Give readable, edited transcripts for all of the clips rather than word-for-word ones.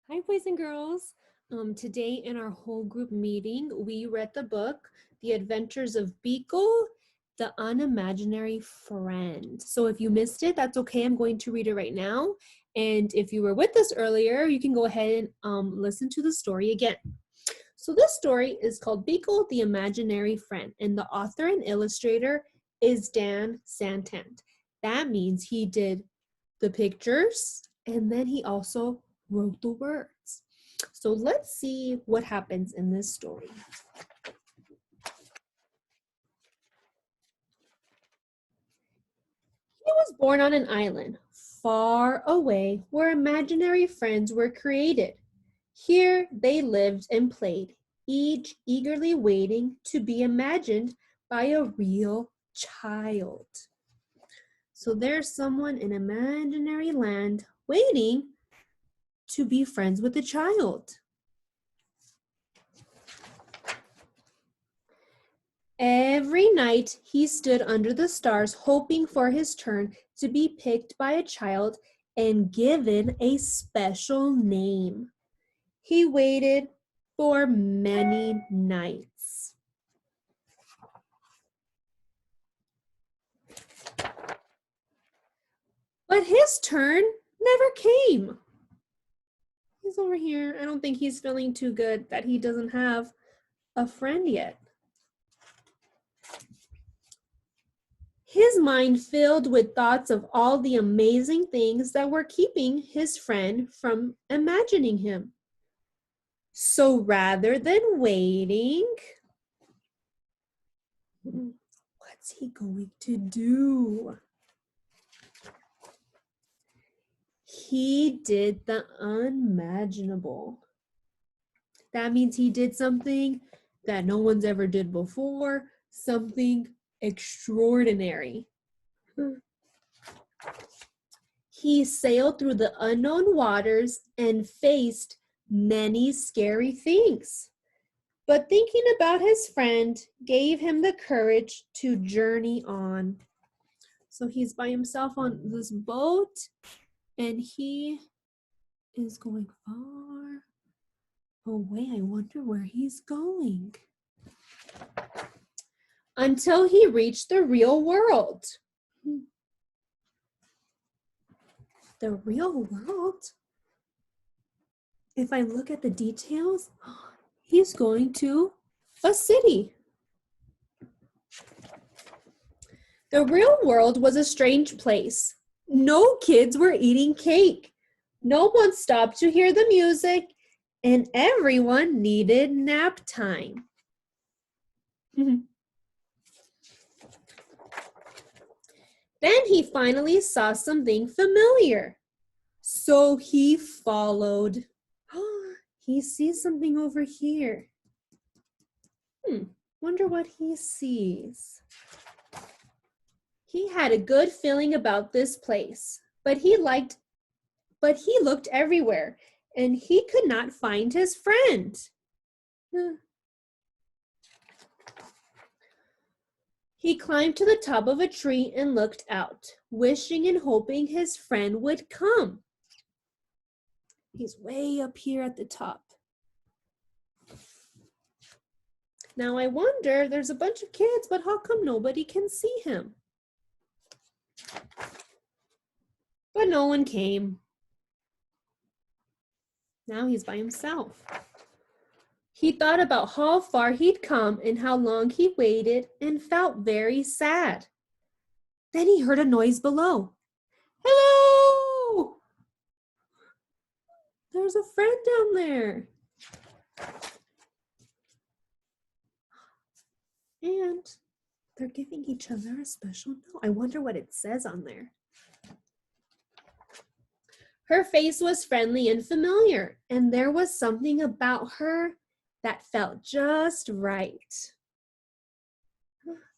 Hi, boys and girls. Today in our whole group meeting, we read the book, The Adventures of Beekle, the Unimaginary Friend. So if you missed it, that's okay. I'm going to read it right now. And if you were with us earlier, you can go ahead and listen to the story again. So this story is called Beekle, the Imaginary Friend, and the author and illustrator is Dan Santant. That means he did the pictures and then he also wrote the words. So let's see what happens in this story. He was born on an island far away where imaginary friends were created. Here they lived and played, each eagerly waiting to be imagined by a real child. So there's someone in imaginary land waiting to be friends with a child. Every night he stood under the stars hoping for his turn to be picked by a child and given a special name. He waited for many nights. But his turn never came. He's over here. I don't think he's feeling too good that he doesn't have a friend yet. His mind filled with thoughts of all the amazing things that were keeping his friend from imagining him. So rather than waiting, what's he going to do? He did the unimaginable. That means he did something that no one's ever did before, something extraordinary. He sailed through the unknown waters and faced many scary things. But thinking about his friend gave him the courage to journey on. So he's by himself on this boat and he is going far away. I wonder where he's going. Until he reached the real world. The real world? If I look at the details, he's going to a city. The real world was a strange place. No kids were eating cake. No one stopped to hear the music, and everyone needed nap time. Then he finally saw something familiar. So he followed. He sees something over here. Wonder what he sees. He had a good feeling about this place, but he looked everywhere and he could not find his friend. He climbed to the top of a tree and looked out, wishing and hoping his friend would come. He's way up here at the top. Now I wonder, there's a bunch of kids, but how come nobody can see him? But no one came. Now he's by himself. He thought about how far he'd come and how long he waited and felt very sad. Then he heard a noise below. Hello! There's a friend down there. And they're giving each other a special note. I wonder what it says on there. Her face was friendly and familiar, and there was something about her that felt just right.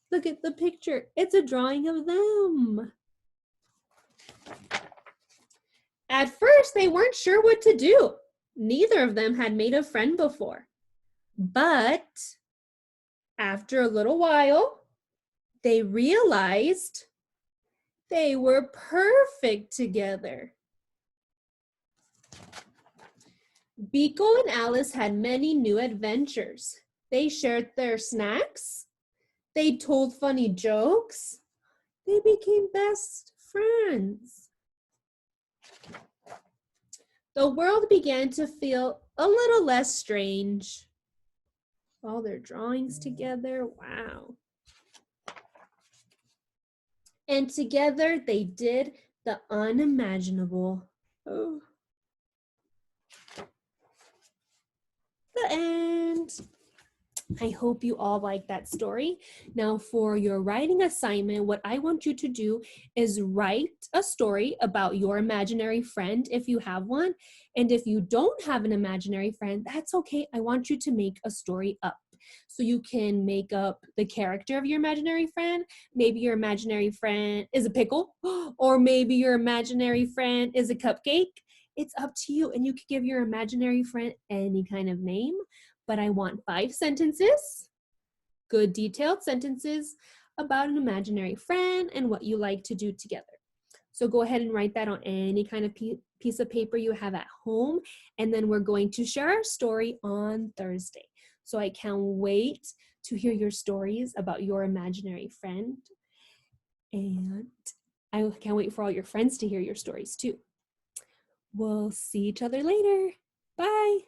Look at the picture. It's a drawing of them. At first, they weren't sure what to do. Neither of them had made a friend before. But after a little while, they realized they were perfect together. Beekle and Alice had many new adventures. They shared their snacks. They told funny jokes. They became best friends. The world began to feel a little less strange. All their drawings together, wow. And together they did the unimaginable. Oh. The end. I hope you all like that story. Now for your writing assignment, what I want you to do is write a story about your imaginary friend if you have one. And if you don't have an imaginary friend, that's okay. I want you to make a story up. So you can make up the character of your imaginary friend. Maybe your imaginary friend is a pickle, or maybe your imaginary friend is a cupcake. It's up to you, and you can give your imaginary friend any kind of name, but I want 5 sentences, good detailed sentences about an imaginary friend and what you like to do together. So go ahead and write that on any kind of piece of paper you have at home, and then we're going to share our story on Thursday. So I can't wait to hear your stories about your imaginary friend, and I can't wait for all your friends to hear your stories too. We'll see each other later. Bye.